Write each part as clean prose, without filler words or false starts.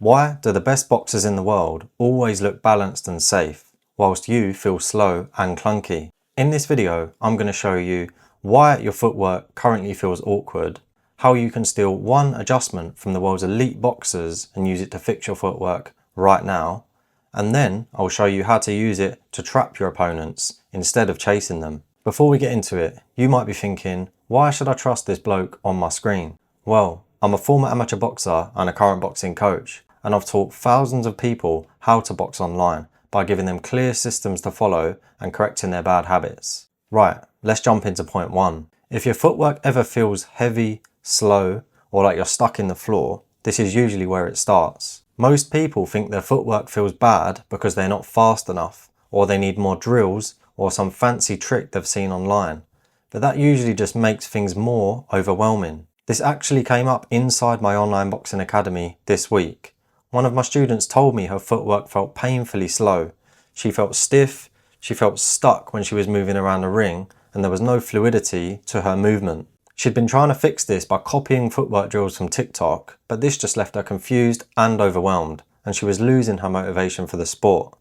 Why do the best boxers in the world always look balanced and safe, whilst you feel slow and clunky? In this video, I'm going to show you why your footwork currently feels awkward, how you can steal one adjustment from the world's elite boxers and use it to fix your footwork right now, and then I'll show you how to use it to trap your opponents instead of chasing them. Before we get into it, you might be thinking, why should I trust this bloke on my screen? Well, I'm a former amateur boxer and a current boxing coach, and I've taught thousands of people how to box online by giving them clear systems to follow and correcting their bad habits. Right, let's jump into point one. If your footwork ever feels heavy, slow, or like you're stuck in the floor, this is usually where it starts. Most people think their footwork feels bad because they're not fast enough, or they need more drills, or some fancy trick they've seen online. But that usually just makes things more overwhelming. This actually came up inside my online boxing academy this week. One of my students told me her footwork felt painfully slow. She felt stiff, she felt stuck when she was moving around the ring, and there was no fluidity to her movement. She'd been trying to fix this by copying footwork drills from TikTok, but this just left her confused and overwhelmed, and she was losing her motivation for the sport.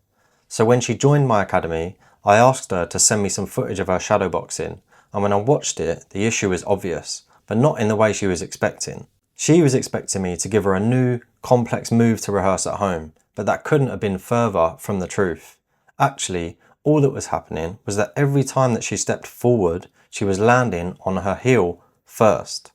So when she joined my academy, I asked her to send me some footage of her shadowboxing, and when I watched it, the issue was obvious, but not in the way she was expecting. She was expecting me to give her a new, complex move to rehearse at home, but that couldn't have been further from the truth. Actually, all that was happening was that every time that she stepped forward, she was landing on her heel first.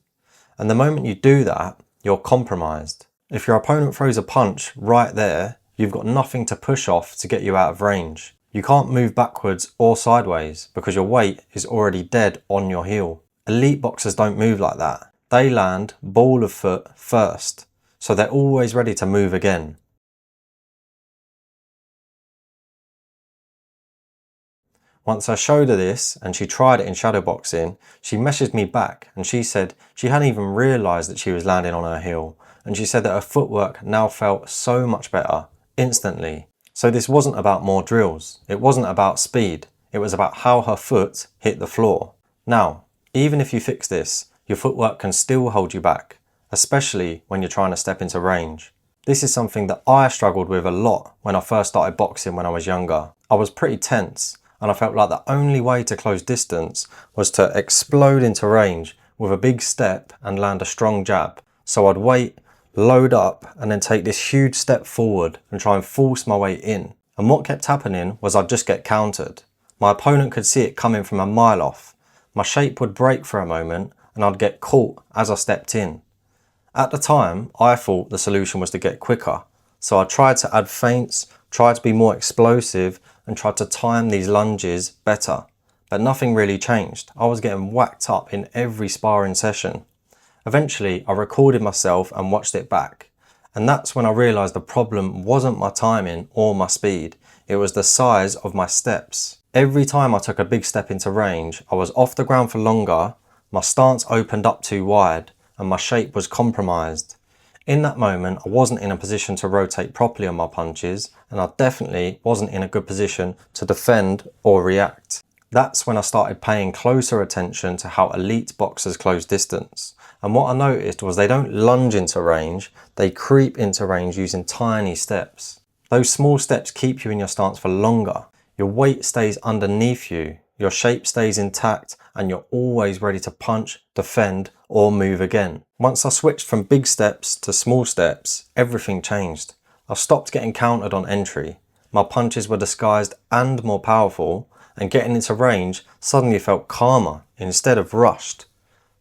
And the moment you do that, you're compromised. If your opponent throws a punch right there, you've got nothing to push off to get you out of range. You can't move backwards or sideways because your weight is already dead on your heel. Elite boxers don't move like that. They land ball of foot first, so they're always ready to move again. Once I showed her this and she tried it in shadowboxing, she messaged me back and she said she hadn't even realised that she was landing on her heel, and she said that her footwork now felt so much better, instantly. So this wasn't about more drills, it wasn't about speed, it was about how her foot hit the floor. Now, even if you fix this, your footwork can still hold you back, especially when you're trying to step into range. This is something that I struggled with a lot when I first started boxing when I was younger. I was pretty tense, and I felt like the only way to close distance was to explode into range with a big step and land a strong jab. So I'd wait, load up, and then take this huge step forward and try and force my way in. And what kept happening was I'd just get countered. My opponent could see it coming from a mile off. My shape would break for a moment and I'd get caught as I stepped in. At the time, I thought the solution was to get quicker. So I tried to add feints, tried to be more explosive, and tried to time these lunges better. But nothing really changed. I was getting whacked up in every sparring session. Eventually, I recorded myself and watched it back. And that's when I realised the problem wasn't my timing or my speed. It was the size of my steps. Every time I took a big step into range, I was off the ground for longer, my stance opened up too wide, and my shape was compromised. In that moment, I wasn't in a position to rotate properly on my punches, and I definitely wasn't in a good position to defend or react. That's when I started paying closer attention to how elite boxers close distance. And what I noticed was they don't lunge into range, they creep into range using tiny steps. Those small steps keep you in your stance for longer. Your weight stays underneath you, your shape stays intact, and you're always ready to punch, defend, or move again. Once I switched from big steps to small steps, everything changed. I stopped getting countered on entry. My punches were disguised and more powerful, and getting into range suddenly felt calmer instead of rushed.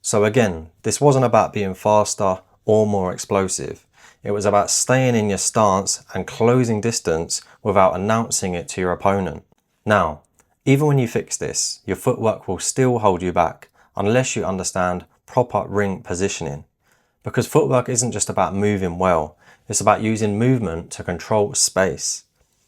So again, this wasn't about being faster or more explosive. It was about staying in your stance and closing distance without announcing it to your opponent. Now, even when you fix this, your footwork will still hold you back unless you understand proper ring positioning. Because footwork isn't just about moving well, it's about using movement to control space.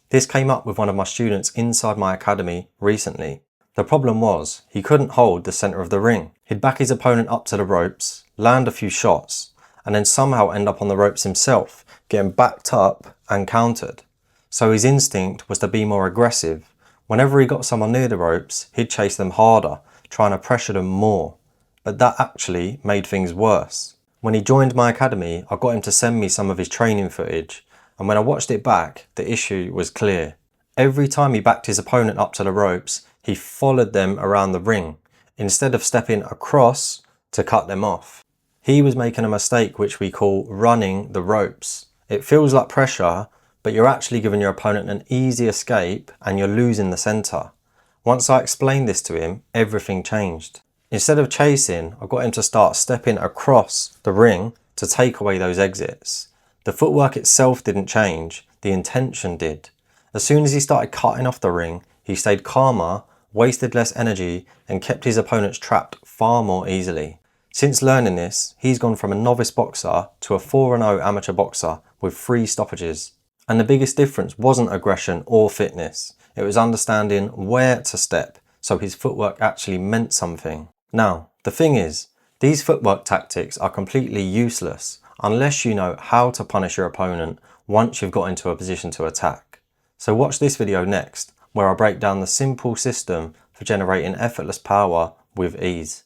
This came up with one of my students inside my academy recently. The problem was, he couldn't hold the centre of the ring. He'd back his opponent up to the ropes, land a few shots, and then somehow end up on the ropes himself, getting backed up and countered. So his instinct was to be more aggressive. Whenever he got someone near the ropes, he'd chase them harder, trying to pressure them more. But that actually made things worse. When he joined my academy, I got him to send me some of his training footage, and when I watched it back, the issue was clear. Every time he backed his opponent up to the ropes, he followed them around the ring, instead of stepping across to cut them off. He was making a mistake which we call running the ropes. It feels like pressure, but you're actually giving your opponent an easy escape and you're losing the center. Once I explained this to him, everything changed. Instead of chasing, I got him to start stepping across the ring to take away those exits. The footwork itself didn't change, the intention did. As soon as he started cutting off the ring, he stayed calmer, wasted less energy, and kept his opponents trapped far more easily. Since learning this, he's gone from a novice boxer to a 4-0 amateur boxer with 3 stoppages. And the biggest difference wasn't aggression or fitness, it was understanding where to step, so his footwork actually meant something. Now, the thing is, these footwork tactics are completely useless unless you know how to punish your opponent once you've got into a position to attack. So watch this video next, where I break down the simple system for generating effortless power with ease.